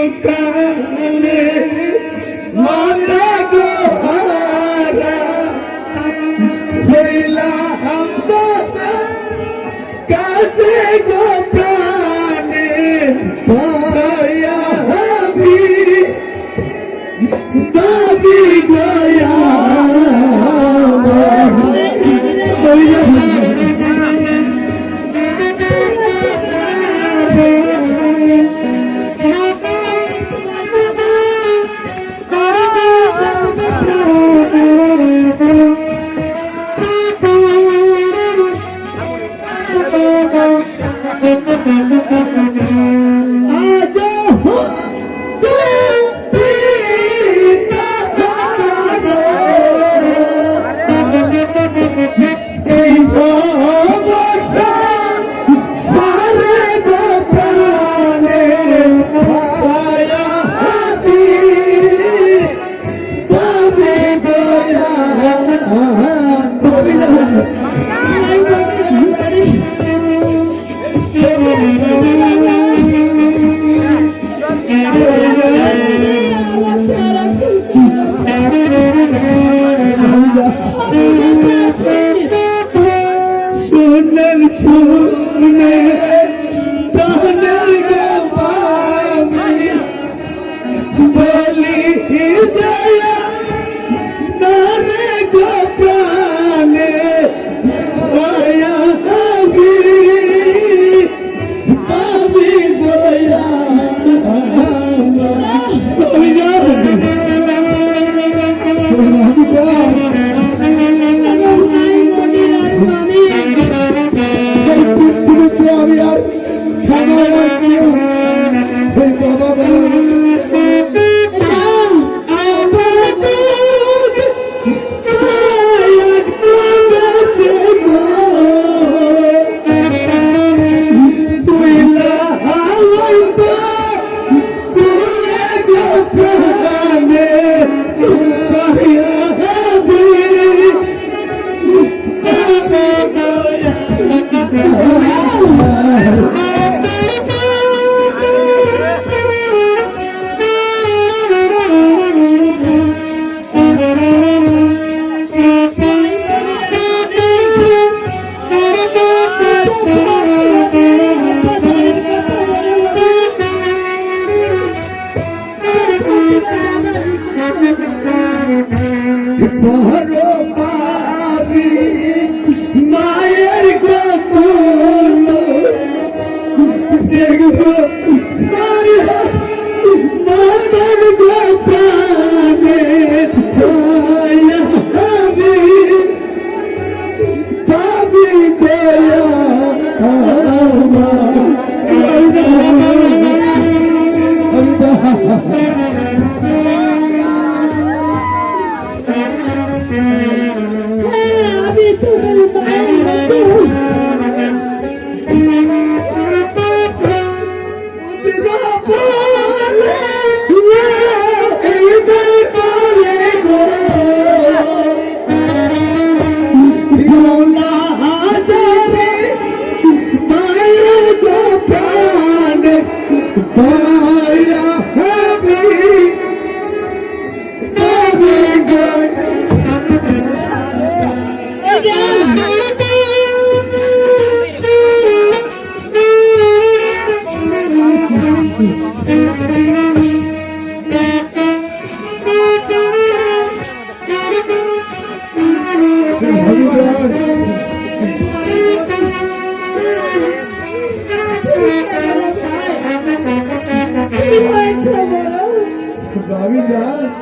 শিশুকালে মারা গোহারা ছিলাম তোমার কাছে গো প্রাণে ভাবি গয়া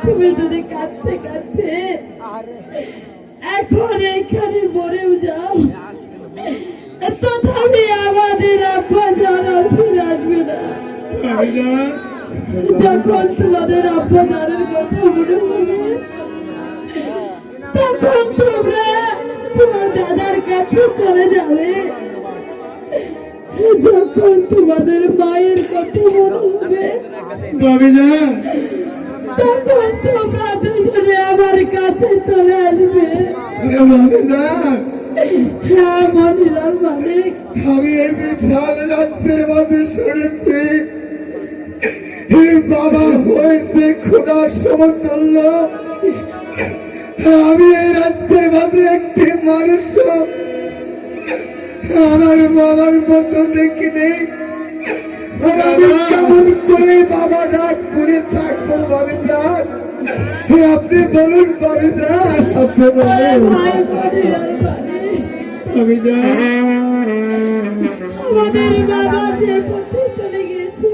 তুমি যদি কাঁদতে কাঁদতে এখন এইখানে মরেও যাও, তথাপি আমাদের আব্বা জান আর ফিরে আসবে না। যখন তোমাদের আব্বা জানের কথা মনে হবে, তখন তোমরা তোমার দাদার কাছে চলে যাবে। যখন তোমাদের মায়ের কথা মনে হবে ভাবি যান, তখন তোমরা দুজনে আমার কাছে চলে আসবে। ভাবি যান, হ্যাঁ মনিলাল মালিক, আমি এই বিশাল রাত্রের মাঝে শুনেছি এই বাবা হয়েছে খোদার সমতুল্য। আমি এই রাত্রের মাঝে একটি মানুষ আমার বাবার মতো দেখিনি। আর আমি কেমন করে বাবা ডাক করে থাকবো ভাবি যান? আপনি বলুন ভাবি যান, আপনি আরে বলুন ভাই মনিলাল মালিক, ভাবি যান। আমাদের বাবা যে পথে চলে গিয়েছে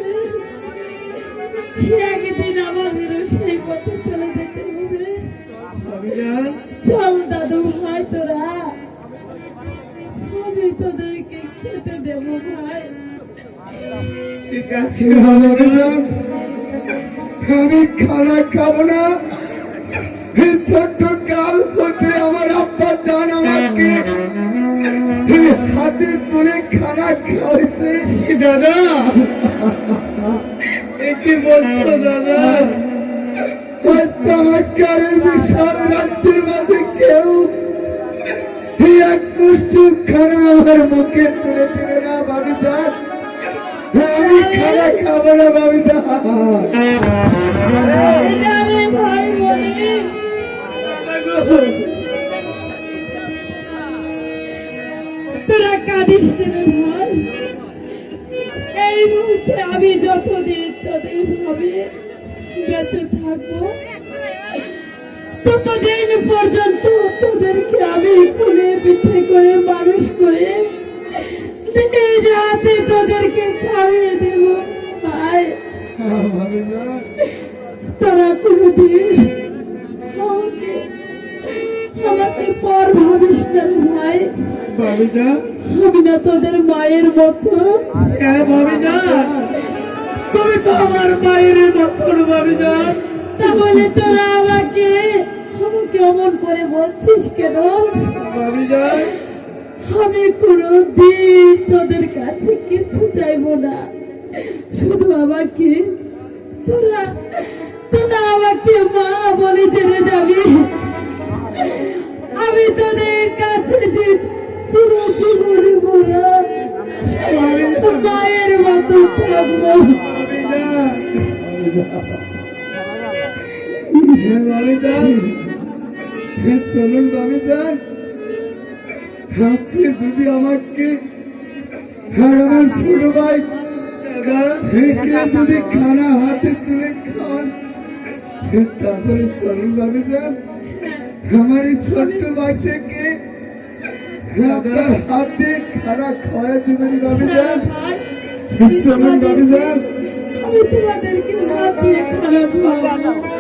একদিন আমাদেরও সেই পথে চলে যেতে হবে। ভাবি যান, চল দাদু ভাই তোরা, আমি তোদেরকে খেতে দেব ভাই। ঠিক আছে ভাবি যান, আমি খানা খাবো না। এই ছোট্ট কাল হতে আমার আব্বা জান আমাকে এই হাতে তুলে খানা খাওয়াইছে। দাদা, কি বলছো দাদা? আজ তো আমাকে আর এই বিশাল রাজ্যের মাঝে কেউ এই এক মুষ্টি খানা আমার মুখে তুলে দেবে না ভাবি যান। আমি খানা খাবো না ভাবি যান। এটা রে ভাই বলি, তোরা কাঁদিস না রে ভাই। এই মুহূর্তে আমি যতদিন তোদের ভাবে বেঁচে থাকবো ততদিন পর্যন্ত তোদেরকে আমি কোলে পিঠে করে মানুষ করে নিজ হাতে তোদেরকে খাইয়ে দেব ভাই। ভাবি যান, তোরা কোনোদিন আমাকে আমাকে পর ভাবিস না রে ভাই। ভাবি যান, আমি না তোদের মায়ের মতো। হ্যাঁ ভাবি যান, তুমি তো আমার মায়ের মতন ভাবি যান। তাহলে তোরা আমাকে আমাকে অমন করে বলছিস কেন? ভাবি যান, আমি কোনোদিন তোদের কাছে কিছু চাইবো না, শুধু আমাকে তোরা তোরা আমাকে মা বলে জেনে যাবি। আমি তোদের কাছে যে চিরজীবনে বলা মায়ের মতো থাকবো। ভাবি যান, হ্যাঁ ভাবি যান, হ্যাঁ শুনুন ভাবি যান, আপনি যদি আমাকে আর আমার ছোট ভাই দাদা একে যদি খানা হাতে তুলে খান তাহলে চলুন ভাবি যান, আমার এই ছোট্ট ভাইটাকে আপনার হাতে খানা খাওয়া দেবেন ভাবি যান। ভাই চলুন ভাবি যান। আমি তোমাদেরকে হাত দিয়ে খারাপ খাওয়াবো।